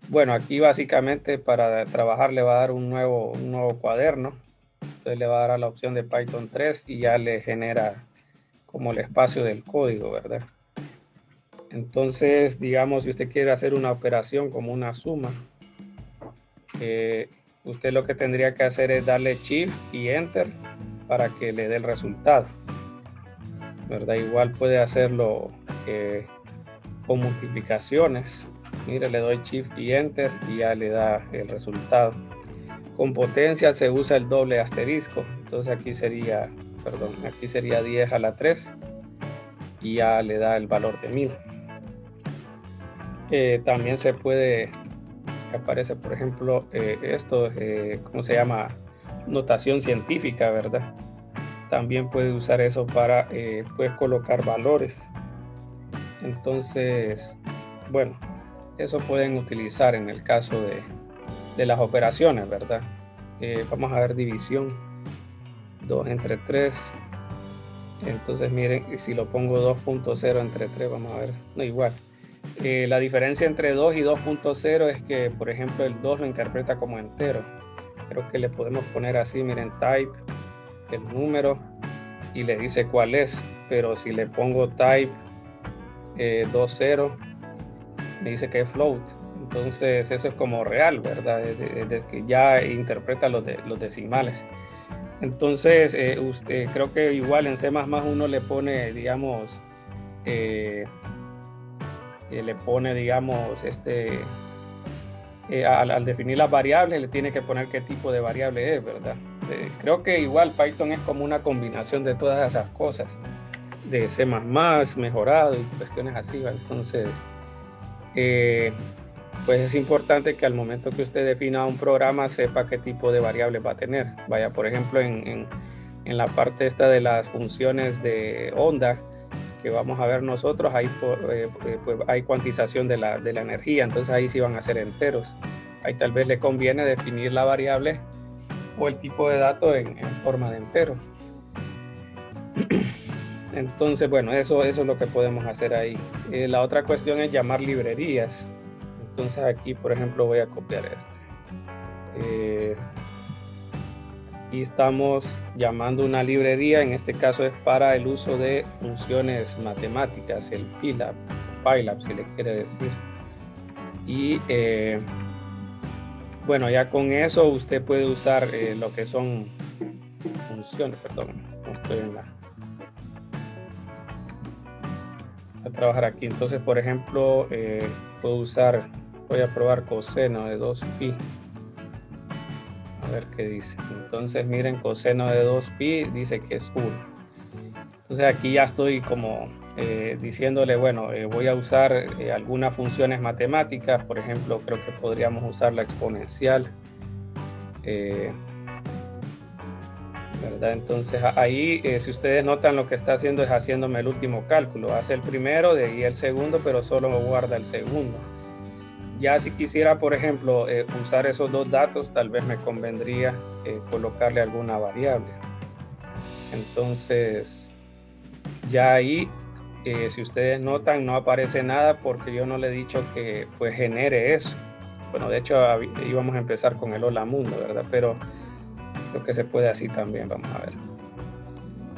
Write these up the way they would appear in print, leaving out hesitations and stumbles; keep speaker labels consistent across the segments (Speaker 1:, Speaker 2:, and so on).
Speaker 1: Bueno, aquí básicamente para trabajar le va a dar un nuevo cuaderno. Entonces le va a dar a la opción de Python 3 y ya le genera como el espacio del código, ¿verdad? Entonces, digamos, si usted quiere hacer una operación como una suma, eh, usted lo que tendría que hacer es darle Shift y Enter para que le dé el resultado, ¿verdad? Igual puede hacerlo con multiplicaciones. Mire, le doy Shift y Enter y ya le da el resultado. Con potencia se usa el doble asterisco. Entonces aquí sería, perdón, aquí sería 10 a la 3 y ya le da el valor de 1000. También se puede, aparece por ejemplo esto, ¿cómo se llama? Notación científica, ¿verdad? También puede usar eso para, puedes colocar valores. Entonces, bueno, eso pueden utilizar en el caso de las operaciones, ¿verdad? Vamos a ver división, 2 entre 3. Entonces miren, si lo pongo 2.0 entre 3, vamos a ver, no igual. La diferencia entre 2 y 2.0 es que, por ejemplo, el 2 lo interpreta como entero. Creo que le podemos poner así, miren, type, el número, y le dice cuál es. Pero si le pongo type 20, me dice que es float. Entonces eso es como real, ¿verdad? De que ya interpreta los decimales. Entonces, usted, creo que igual en C++ uno le pone, digamos, eh, le pone, digamos, al definir las variables, le tiene que poner qué tipo de variable es, ¿verdad? Creo que igual Python es como una combinación de todas esas cosas, de C++ mejorado y cuestiones así, ¿va? Entonces, eh, pues es importante que al momento que usted defina un programa sepa qué tipo de variables va a tener. Vaya, por ejemplo, en la parte esta de las funciones de onda que vamos a ver nosotros, pues hay cuantización de la energía, entonces ahí sí van a ser enteros. Ahí tal vez le conviene definir la variable o el tipo de dato en forma de entero. Entonces, bueno, eso es lo que podemos hacer ahí. La otra cuestión es llamar librerías. Entonces aquí, por ejemplo, voy a copiar este. Aquí estamos llamando una librería, en este caso es para el uso de funciones matemáticas, el Pylab si le quiere decir. Y bueno, ya con eso usted puede usar lo que son funciones, perdón, no estoy en a trabajar aquí. Entonces, por ejemplo, puedo usar, voy a probar coseno de 2pi. A ver qué dice. Entonces, miren, coseno de 2pi dice que es 1. Entonces, aquí ya estoy como diciéndole, bueno, voy a usar algunas funciones matemáticas. Por ejemplo, creo que podríamos usar la exponencial. ¿Verdad? Entonces, ahí, si ustedes notan, lo que está haciendo es haciéndome el último cálculo. Hace el primero, de ahí el segundo, pero solo me guarda el segundo. Ya si quisiera, por ejemplo, usar esos dos datos, tal vez me convendría colocarle alguna variable. Entonces, ya ahí, si ustedes notan, no aparece nada porque yo no le he dicho que pues genere eso. Bueno, de hecho, íbamos a empezar con el hola mundo, ¿verdad? Pero creo que se puede así también, vamos a ver.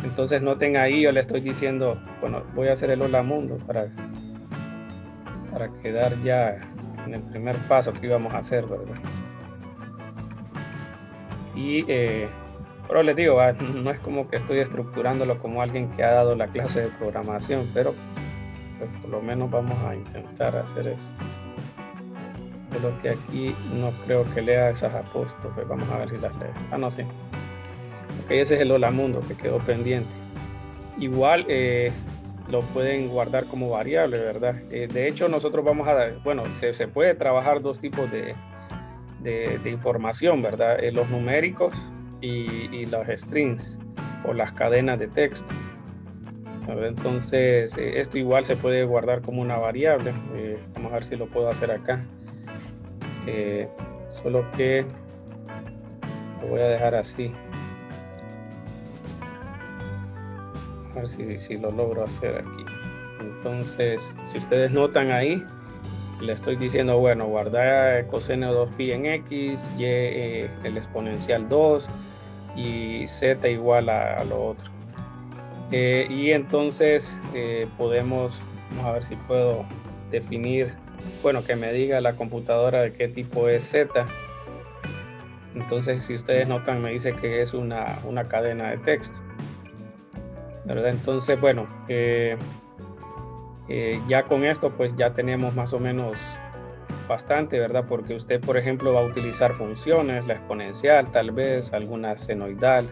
Speaker 1: Entonces noten ahí, yo le estoy diciendo, bueno, voy a hacer el hola mundo para quedar ya en el primer paso que íbamos a hacer, ¿verdad? Y, pero les digo, no es como que estoy estructurándolo como alguien que ha dado la clase de programación, pero pues, por lo menos vamos a intentar hacer eso. Solo que aquí no creo que lea esas apóstrofes, vamos a ver si las leo. Ah, no, sí. Ok, ese es el hola mundo que quedó pendiente. Igual lo pueden guardar como variable, ¿verdad? De hecho, nosotros vamos a, bueno, se puede trabajar dos tipos de información, ¿verdad? Los numéricos y los strings o las cadenas de texto, ¿verdad? Entonces, esto igual se puede guardar como una variable. Vamos a ver si lo puedo hacer acá. Solo que lo voy a dejar así. A ver si lo logro hacer aquí. Entonces, si ustedes notan ahí, le estoy diciendo, bueno, guardar coseno 2pi en x, y el exponencial 2 y z igual a lo otro. Y entonces podemos, vamos a ver si puedo definir, bueno, que me diga la computadora de qué tipo es z. Entonces, si ustedes notan, me dice que es una cadena de texto, ¿verdad? Entonces, bueno, ya con esto pues ya tenemos más o menos bastante, ¿verdad? Porque usted, por ejemplo, va a utilizar funciones, la exponencial, tal vez, alguna senoidal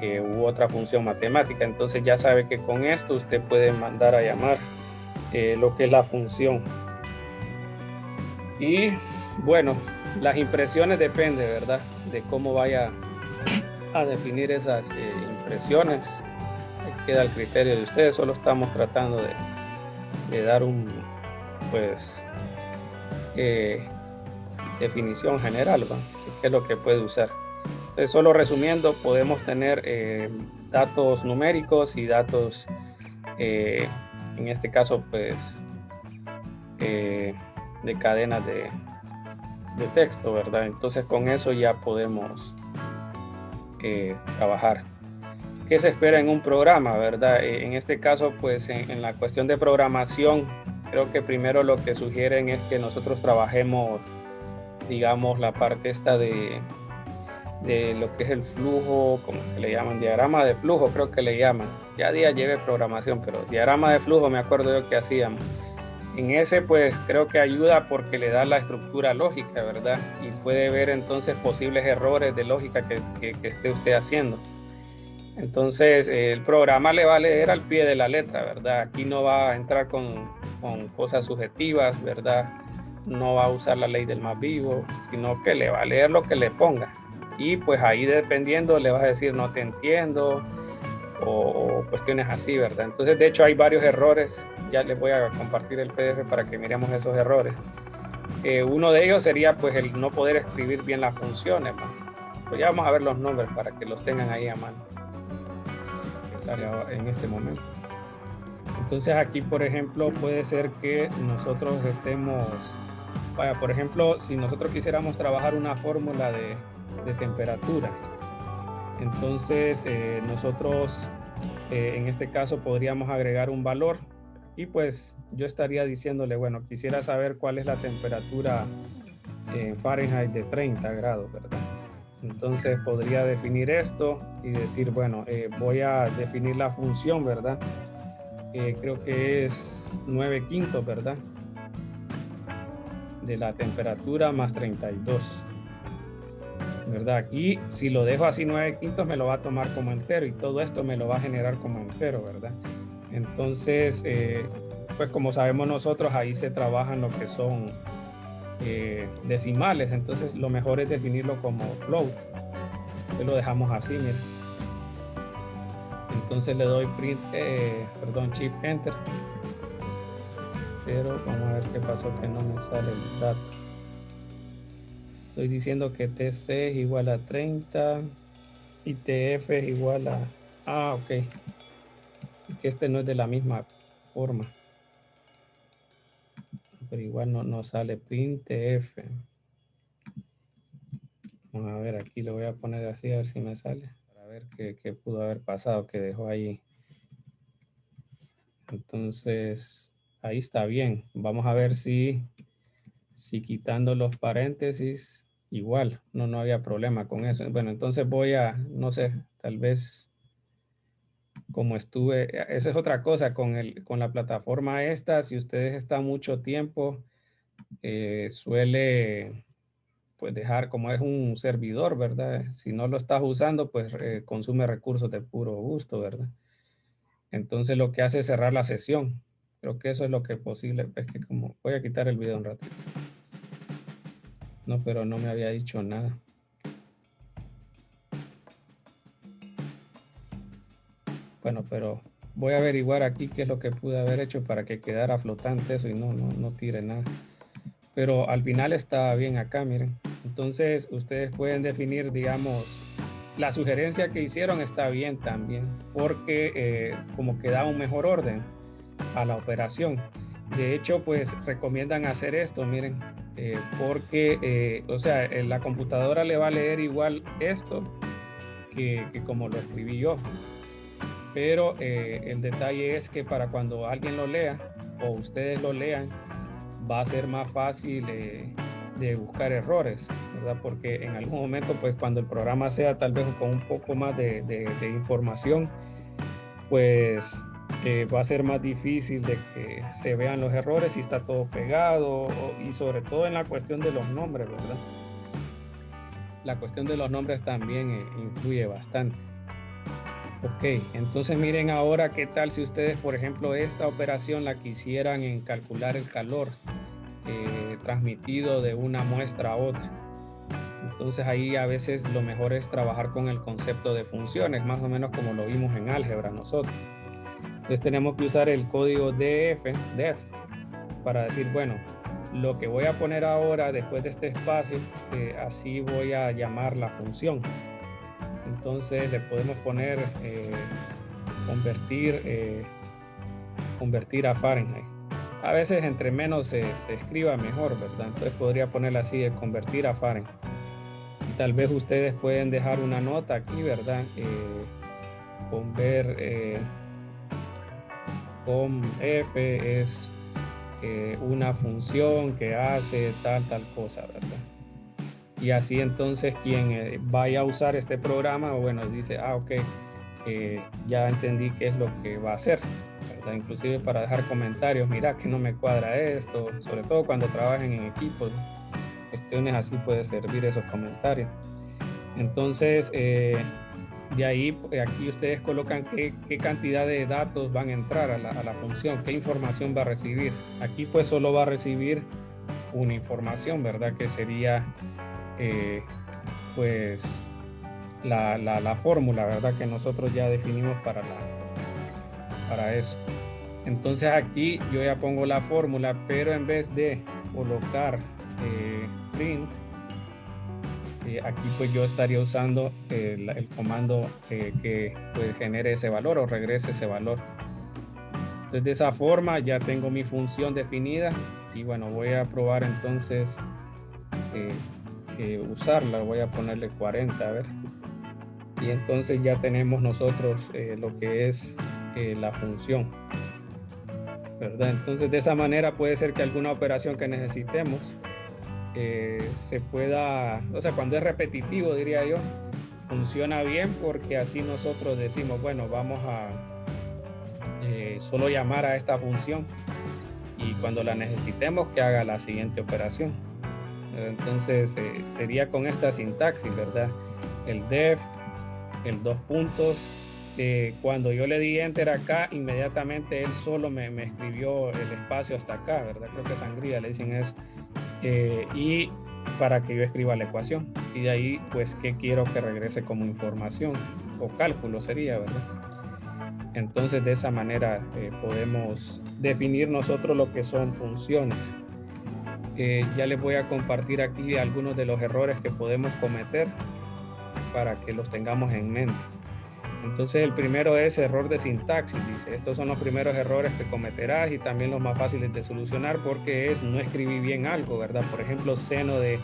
Speaker 1: u otra función matemática. Entonces ya sabe que con esto usted puede mandar a llamar lo que es la función. Y bueno, las impresiones depende, ¿verdad? De cómo vaya a definir esas impresiones. Queda al criterio de ustedes. Solo estamos tratando de dar un, pues, definición general, ¿va? ¿Qué es lo que puede usar? Entonces, solo resumiendo, podemos tener datos numéricos y datos, en este caso, pues, de cadenas de texto, ¿verdad? Entonces, con eso ya podemos trabajar. ¿Qué se espera en un programa, verdad? En este caso, pues, en la cuestión de programación, creo que primero lo que sugieren es que nosotros trabajemos, digamos, la parte esta de lo que es el flujo, como que le llaman, diagrama de flujo, creo que le llaman. Ya día lleve programación, pero diagrama de flujo me acuerdo yo que hacíamos. En ese pues creo que ayuda porque le da la estructura lógica, ¿verdad? Y puede ver entonces posibles errores de lógica que esté usted haciendo. Entonces el programa le va a leer al pie de la letra, ¿verdad? Aquí no va a entrar con cosas subjetivas, ¿verdad? No va a usar la ley del más vivo, sino que le va a leer lo que le ponga. Y pues ahí dependiendo le vas a decir no te entiendo o cuestiones así, ¿verdad? Entonces de hecho hay varios errores, ya les voy a compartir el PDF para que miremos esos errores. Uno de ellos sería pues el no poder escribir bien las funciones, ¿no? Pues ya vamos a ver los nombres para que los tengan ahí a mano, que sale en este momento. Entonces aquí por ejemplo puede ser que nosotros estemos, vaya, por ejemplo, si nosotros quisiéramos trabajar una fórmula de temperatura, entonces nosotros en este caso podríamos agregar un valor y pues yo estaría diciéndole, bueno, quisiera saber cuál es la temperatura en Fahrenheit de 30 grados, ¿verdad? Entonces podría definir esto y decir, bueno, voy a definir la función, ¿verdad? Creo que es 9/5, ¿verdad? De la temperatura más 32. ¿Verdad? Aquí, si lo dejo así 9/5, me lo va a tomar como entero y todo esto me lo va a generar como entero, ¿verdad? Entonces, pues como sabemos nosotros, ahí se trabajan lo que son decimales. Entonces, lo mejor es definirlo como float. Entonces, lo dejamos así, miren. Entonces, le doy print, shift enter. Pero vamos a ver qué pasó, que no me sale el dato. Estoy diciendo que TC es igual a 30 y TF es igual a... Ah, ok. Es que este no es de la misma forma. Pero igual no sale printf. Vamos a ver, aquí lo voy a poner así a ver si me sale. Para ver qué pudo haber pasado, que dejó ahí. Entonces, ahí está bien. Vamos a ver si quitando los paréntesis... Igual, no había problema con eso. Bueno, entonces voy a, no sé, tal vez como estuve, esa es otra cosa con la plataforma esta, si ustedes están mucho tiempo, suele pues dejar, como es un servidor, ¿verdad? Si no lo estás usando, pues consume recursos de puro gusto, ¿verdad? Entonces lo que hace es cerrar la sesión. Creo que eso es lo que es posible. Es que como voy a quitar el video un rato. No, pero no me había dicho nada. Bueno, pero voy a averiguar aquí qué es lo que pude haber hecho para que quedara flotante eso y no tire nada. Pero al final está bien acá, miren. Entonces ustedes pueden definir, digamos, la sugerencia que hicieron está bien también, porque como que da un mejor orden a la operación. De hecho, pues recomiendan hacer esto, miren, porque, o sea, la computadora le va a leer igual esto que como lo escribí yo. Pero el detalle es que para cuando alguien lo lea o ustedes lo lean, va a ser más fácil de buscar errores, ¿verdad? Porque en algún momento, pues cuando el programa sea tal vez con un poco más de información, pues va a ser más difícil de que se vean los errores si está todo pegado y sobre todo en la cuestión de los nombres, ¿verdad? La cuestión de los nombres también influye bastante. Ok, entonces miren ahora qué tal si ustedes, por ejemplo, esta operación la quisieran en calcular el calor transmitido de una muestra a otra. Entonces ahí a veces lo mejor es trabajar con el concepto de funciones, más o menos como lo vimos en álgebra nosotros. Entonces tenemos que usar el código def para decir, bueno, lo que voy a poner ahora después de este espacio, así voy a llamar la función. Entonces le podemos poner convertir a Fahrenheit. A veces entre menos se escriba mejor, ¿verdad? Entonces podría ponerla así, de convertir a Fahrenheit. Y tal vez ustedes pueden dejar una nota aquí, ¿verdad? Conf es una función que hace tal cosa, ¿verdad? Y así entonces quien vaya a usar este programa, bueno, dice, ok, ya entendí qué es lo que va a hacer, ¿verdad? Inclusive para dejar comentarios, mira que no me cuadra esto, sobre todo cuando trabajen en equipos, cuestiones así puede servir esos comentarios. Entonces, de ahí, aquí ustedes colocan qué cantidad de datos van a entrar a la función, qué información va a recibir. Aquí pues solo va a recibir una información, ¿verdad? Que sería pues la fórmula, ¿verdad? Que nosotros ya definimos para eso. Entonces aquí yo ya pongo la fórmula, pero en vez de colocar print, aquí pues yo estaría usando el comando que pues genere ese valor o regrese ese valor. Entonces de esa forma ya tengo mi función definida y bueno, voy a probar entonces usarla. Voy a ponerle 40, a ver. Y entonces ya tenemos nosotros lo que es la función, ¿verdad? Entonces de esa manera puede ser que alguna operación que necesitemos se pueda, o sea, cuando es repetitivo, diría yo, funciona bien porque así nosotros decimos, bueno, vamos a solo llamar a esta función y cuando la necesitemos que haga la siguiente operación. Entonces sería con esta sintaxis, ¿verdad? El def, el dos puntos. Cuando yo le di enter acá, inmediatamente él solo me escribió el espacio hasta acá, ¿verdad? Creo que sangría le dicen eso. Y para que yo escriba la ecuación. Y de ahí, pues, ¿qué quiero que regrese como información? O cálculo sería, ¿verdad? Entonces, de esa manera podemos definir nosotros lo que son funciones. Ya les voy a compartir aquí algunos de los errores que podemos cometer para que los tengamos en mente. Entonces el primero es error de sintaxis, dice, estos son los primeros errores que cometerás y también los más fáciles de solucionar porque es no escribí bien algo, ¿verdad? Por ejemplo, seno de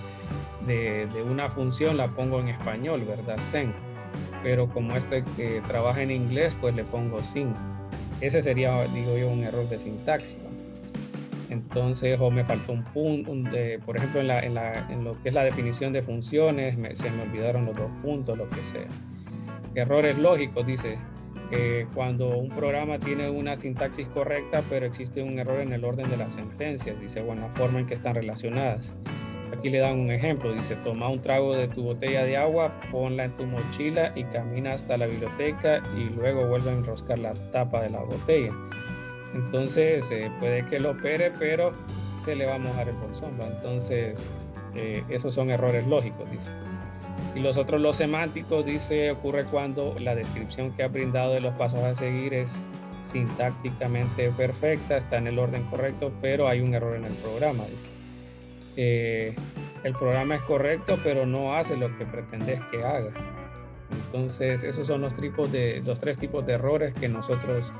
Speaker 1: una función la pongo en español, ¿verdad? Sen, pero como este que trabaja en inglés, pues le pongo sin. Ese sería, digo yo, un error de sintaxis, ¿no? Entonces, o me faltó un punto, por ejemplo, en lo que es la definición de funciones, se me olvidaron los dos puntos, lo que sea. Errores lógicos, dice, cuando un programa tiene una sintaxis correcta, pero existe un error en el orden de las sentencias, dice, bueno, la forma en que están relacionadas. Aquí le dan un ejemplo, dice, toma un trago de tu botella de agua, ponla en tu mochila y camina hasta la biblioteca y luego vuelve a enroscar la tapa de la botella. Entonces, puede que lo opere, pero se le va a mojar el bolsón, ¿va? Entonces, esos son errores lógicos, dice. Y los otros, los semánticos, dice, ocurre cuando la descripción que ha brindado de los pasos a seguir es sintácticamente perfecta, está en el orden correcto, pero hay un error en el programa, dice. El programa es correcto, pero no hace lo que pretendes que haga. Entonces, esos son los tres tipos de errores que nosotros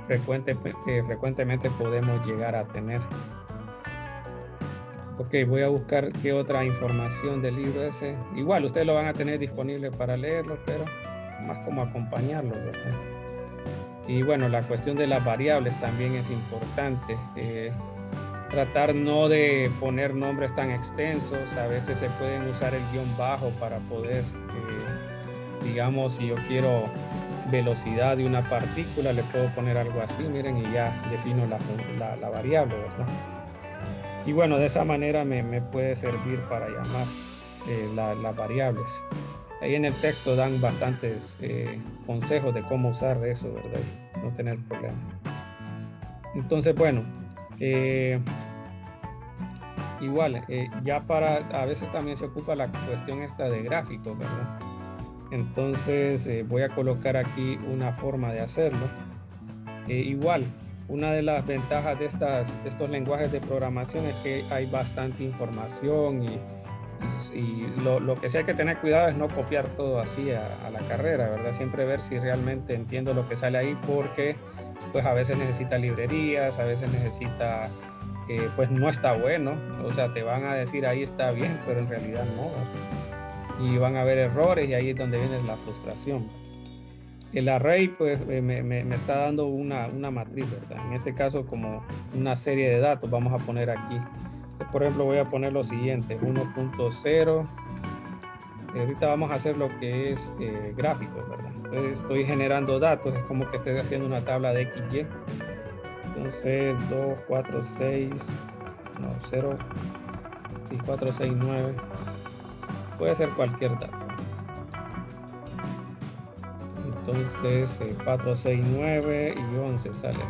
Speaker 1: frecuentemente podemos llegar a tener. Ok, voy a buscar qué otra información del libro ese. Igual ustedes lo van a tener disponible para leerlo, pero más como acompañarlo, ¿verdad? Y bueno, la cuestión de las variables también es importante. Tratar no de poner nombres tan extensos. A veces se pueden usar el guión bajo para poder, digamos, si yo quiero velocidad de una partícula, le puedo poner algo así, miren, y ya defino la variable, ¿verdad? Y bueno, de esa manera me puede servir para llamar las variables. Ahí en el texto dan bastantes consejos de cómo usar eso, ¿verdad? Y no tener problemas. Entonces, bueno, igual, ya a veces también se ocupa la cuestión esta de gráficos, ¿verdad? Entonces voy a colocar aquí una forma de hacerlo. Igual, una de las ventajas de estos lenguajes de programación es que hay bastante información y lo que sí hay que tener cuidado es no copiar todo así a la carrera, ¿verdad? Siempre ver si realmente entiendo lo que sale ahí, porque pues a veces necesita librerías, a veces necesita, pues no está bueno, o sea, te van a decir ahí está bien, pero en realidad no, ¿verdad? Y van a haber errores y ahí es donde viene la frustración. El array pues me está dando una matriz, ¿verdad? En este caso como una serie de datos vamos a poner aquí. Por ejemplo, voy a poner lo siguiente, 1.0. Ahorita vamos a hacer lo que es gráficos, ¿verdad? Entonces estoy generando datos, es como que estoy haciendo una tabla de XY. Entonces 2, 4, 6, no, 0, y 4, 6, 9. Puede ser cualquier dato. Entonces 4, 6, 9 y 11 sale aquí.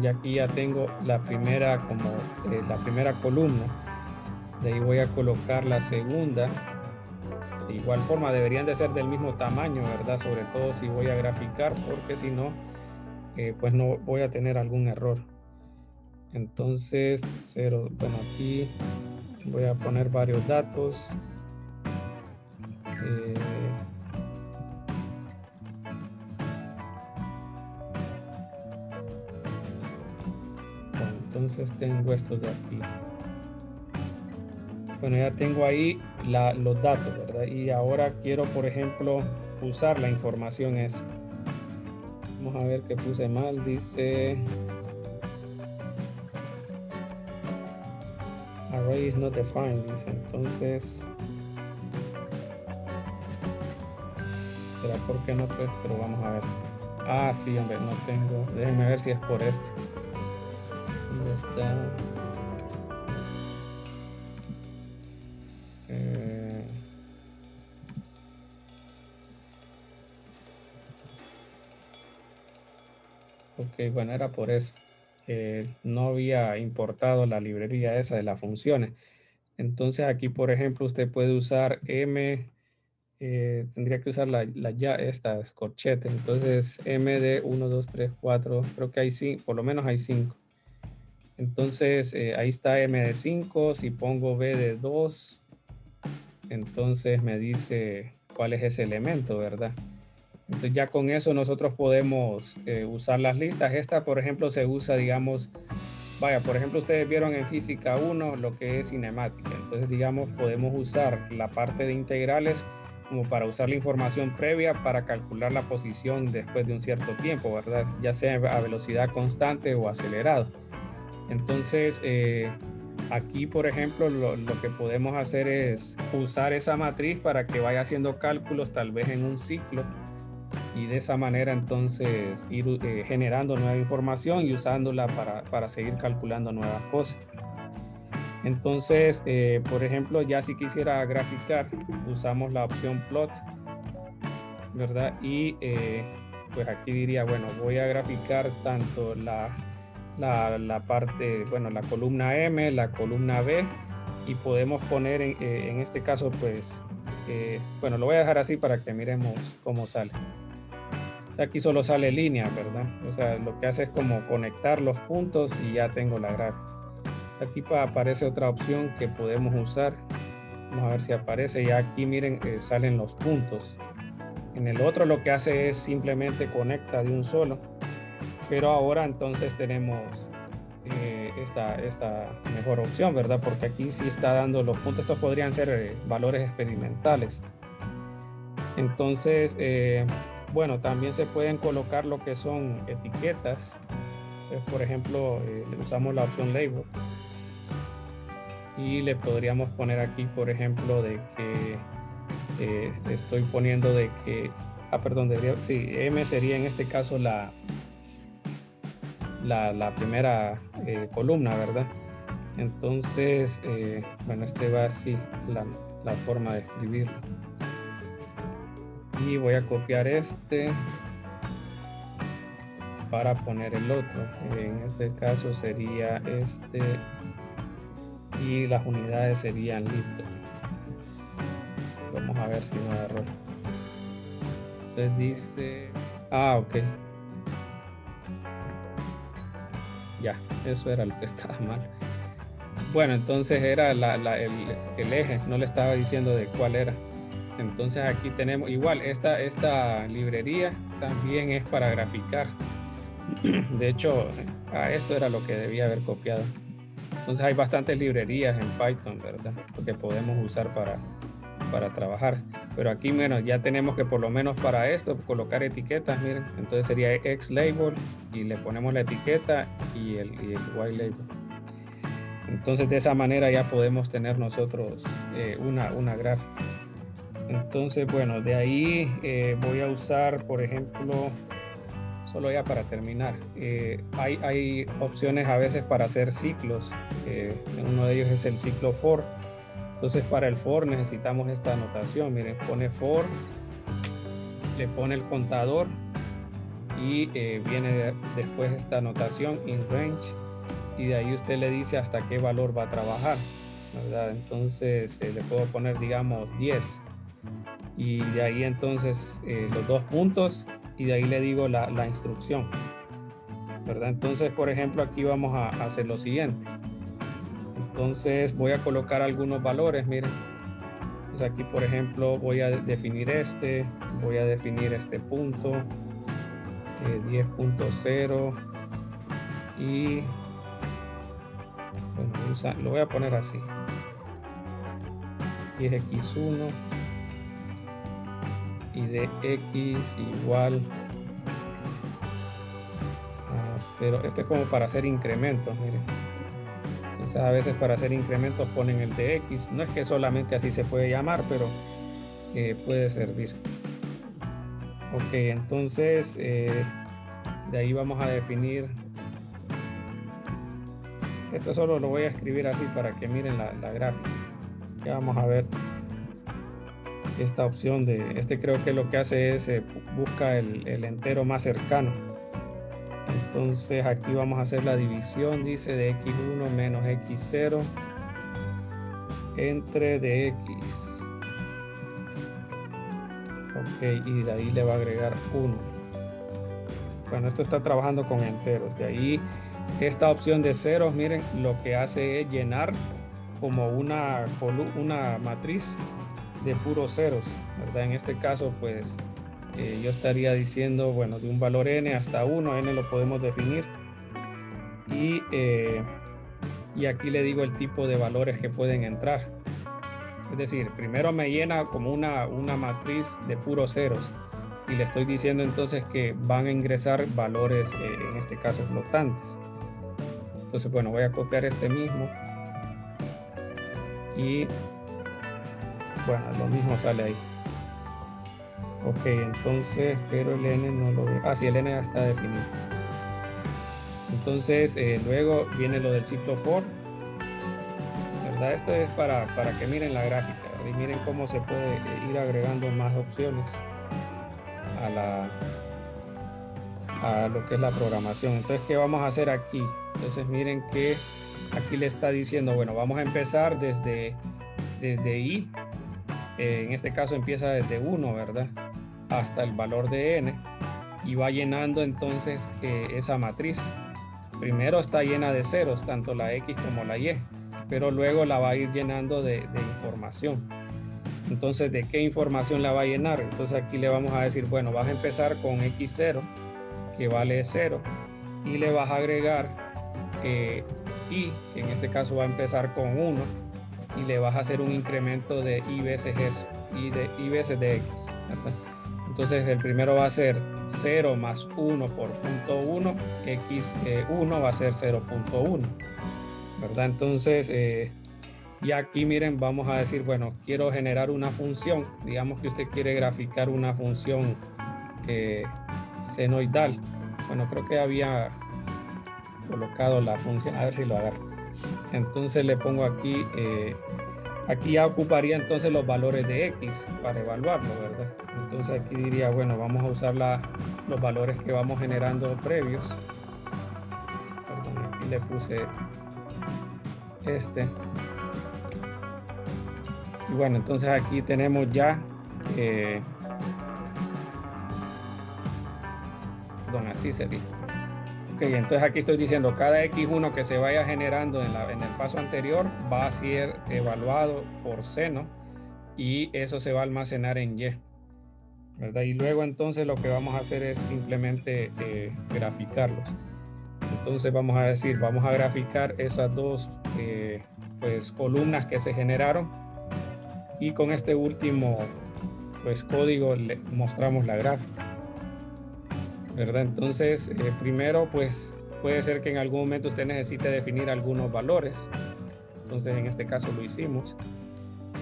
Speaker 1: Y aquí ya tengo la primera columna. De ahí voy a colocar la segunda. De igual forma deberían de ser del mismo tamaño, ¿verdad? Sobre todo si voy a graficar, porque si no, pues no voy a tener algún error. Entonces 0, bueno, aquí voy a poner varios datos. Entonces tengo estos de aquí. Bueno, ya tengo ahí los datos, ¿verdad? Y ahora quiero, por ejemplo, usar la información esa. Vamos a ver qué puse mal. Dice array is not defined, dice. Entonces, espera, ¿por qué no? Pues, pero vamos a ver. Ah, sí, hombre, no tengo. Déjenme ver si es por esto. ¿Dónde está? Ok, bueno, era por eso. No había importado la librería esa de las funciones. Entonces aquí, por ejemplo, usted puede usar M, tendría que usar estas corchetes. Entonces M de 1, 2, 3, 4, creo que hay 5, por lo menos hay 5. Entonces ahí está M de 5, si pongo B de 2, entonces me dice cuál es ese elemento, ¿verdad? Entonces ya con eso nosotros podemos usar las listas. Esta, por ejemplo, se usa, digamos, vaya, por ejemplo, ustedes vieron en física 1 lo que es cinemática. Entonces, digamos, podemos usar la parte de integrales como para usar la información previa para calcular la posición después de un cierto tiempo, ¿verdad? Ya sea a velocidad constante o acelerado. Entonces, aquí, por ejemplo, lo que podemos hacer es usar esa matriz para que vaya haciendo cálculos tal vez en un ciclo, y de esa manera entonces ir generando nueva información y usándola para seguir calculando nuevas cosas. Entonces, por ejemplo, ya si quisiera graficar, usamos la opción plot, ¿verdad? Y pues aquí diría, bueno, voy a graficar tanto la parte, bueno, la columna M, la columna B, y podemos poner en este caso, pues, bueno, lo voy a dejar así para que miremos cómo sale. Aquí solo sale línea, ¿verdad? O sea, lo que hace es como conectar los puntos y ya tengo la gráfica. Aquí aparece otra opción que podemos usar. Vamos a ver si aparece. Ya aquí miren, salen los puntos. En el otro lo que hace es simplemente conecta de un solo. pero ahora entonces tenemos esta mejor opción, ¿verdad? Porque aquí sí está dando los puntos. Estos podrían ser valores experimentales. Entonces, bueno, también se pueden colocar lo que son etiquetas. Por ejemplo, usamos la opción label y le podríamos poner aquí, por ejemplo, de que estoy poniendo de que, perdón, sí, M sería en este caso la primera columna, ¿verdad? Entonces, bueno, este va así, la forma de escribirlo. Y voy a copiar este para poner el otro. En este caso sería este y las unidades serían litros. Vamos a ver si no hay error. Entonces dice, ok. Ya, eso era lo que estaba mal. Bueno, entonces era el eje, no le estaba diciendo de cuál era. Entonces aquí tenemos igual, esta librería también es para graficar. De hecho, esto era lo que debía haber copiado. Entonces hay bastantes librerías en Python, ¿verdad? Que podemos usar para trabajar. Pero aquí, bueno, ya tenemos que por lo menos para esto colocar etiquetas, miren. Entonces sería xlabel y le ponemos la etiqueta y el ylabel. Entonces de esa manera ya podemos tener nosotros una gráfica. Entonces, bueno, de ahí voy a usar, por ejemplo, solo ya para terminar, hay opciones a veces para hacer ciclos. Uno de ellos es el ciclo for. Entonces para el for necesitamos esta anotación. Miren, pone for, le pone el contador y viene después esta anotación in range, y de ahí usted le dice hasta qué valor va a trabajar, ¿verdad? Entonces le puedo poner, digamos, 10, y de ahí entonces los 2 puntos, y de ahí le digo la instrucción, ¿verdad? Entonces, por ejemplo, aquí vamos a hacer lo siguiente. Entonces voy a colocar algunos valores, miren. Entonces aquí, por ejemplo, voy a definir voy a definir este punto, 10.0, y bueno, lo voy a poner así, 10x1, y de x igual a 0. Esto es como para hacer incrementos, miren. Entonces a veces para hacer incrementos ponen el de x. No es que solamente así se puede llamar, pero puede servir. Ok, entonces de ahí vamos a definir. Esto solo lo voy a escribir así para que miren la gráfica. Ya vamos a ver esta opción de creo que lo que hace es busca el entero más cercano. Entonces aquí vamos a hacer la división, dice, de x1 menos x0 entre de x. Ok, y de ahí le va a agregar 1. Bueno, esto está trabajando con enteros. De ahí esta opción de ceros, miren, lo que hace es llenar como una matriz de puros ceros, ¿verdad? En este caso, pues yo estaría diciendo, bueno, de un valor n hasta 1, n lo podemos definir, y aquí le digo el tipo de valores que pueden entrar. Es decir, primero me llena como una matriz de puros ceros, y le estoy diciendo entonces que van a ingresar valores, en este caso flotantes. Entonces, bueno, voy a copiar este mismo, y bueno, lo mismo sale ahí. Ok, entonces, pero el n no lo veo. Sí, el n ya está definido. Entonces, luego viene lo del ciclo for, ¿verdad? Esto es para que miren la gráfica, ¿verdad? Y miren cómo se puede ir agregando más opciones a lo que es la programación. Entonces, ¿qué vamos a hacer aquí? Entonces, miren que aquí le está diciendo, bueno, vamos a empezar desde i. En este caso empieza desde 1, ¿verdad? Hasta el valor de n, y va llenando entonces esa matriz. Primero está llena de ceros, tanto la x como la y, pero luego la va a ir llenando de información. Entonces, ¿de qué información la va a llenar? Entonces aquí le vamos a decir, bueno, vas a empezar con x0, que vale 0, y le vas a agregar y, que en este caso va a empezar con 1, y le vas a hacer un incremento de y veces eso, y veces de x, ¿verdad? Entonces el primero va a ser 0 más 1 por punto 1, x1 va a ser 0.1, ¿verdad? Entonces, y aquí miren, vamos a decir, bueno, quiero generar una función, digamos que usted quiere graficar una función senoidal. Bueno, creo que había colocado la función, a ver si lo agarro. Entonces le pongo aquí, aquí ya ocuparía entonces los valores de x para evaluarlo, ¿verdad? Entonces aquí diría, bueno, vamos a usar los valores que vamos generando previos. Perdón, aquí le puse este. Y bueno, entonces aquí tenemos ya, perdón, así sería. Ok, entonces aquí estoy diciendo, cada x1 que se vaya generando en el paso anterior va a ser evaluado por seno, y eso se va a almacenar en y, ¿verdad? Y luego entonces lo que vamos a hacer es simplemente graficarlos. Entonces vamos a decir, vamos a graficar esas dos pues, columnas que se generaron, y con este último pues, código le mostramos la gráfica, ¿verdad? Entonces primero pues puede ser que en algún momento usted necesite definir algunos valores. Entonces en este caso lo hicimos.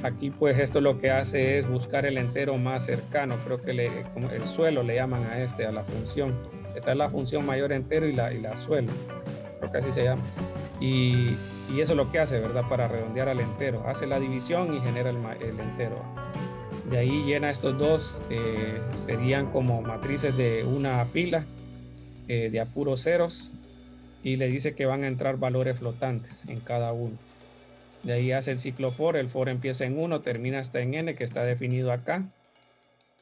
Speaker 1: Aquí pues esto lo que hace es buscar el entero más cercano. Creo que como el suelo le llaman a a la función. Esta es la función mayor entero y la suelo. Creo que así se llama. Y eso es lo que hace, ¿verdad? Para redondear al entero. Hace la división y genera el entero. De ahí llena estos dos, serían como matrices de una fila de a puros ceros, y le dice que van a entrar valores flotantes en cada uno. De ahí hace el ciclo for, el for empieza en 1, termina hasta en n, que está definido acá,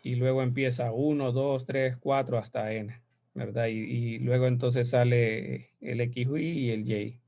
Speaker 1: y luego empieza 1, 2, 3, 4 hasta n, ¿verdad? Y luego entonces sale el xy y el y.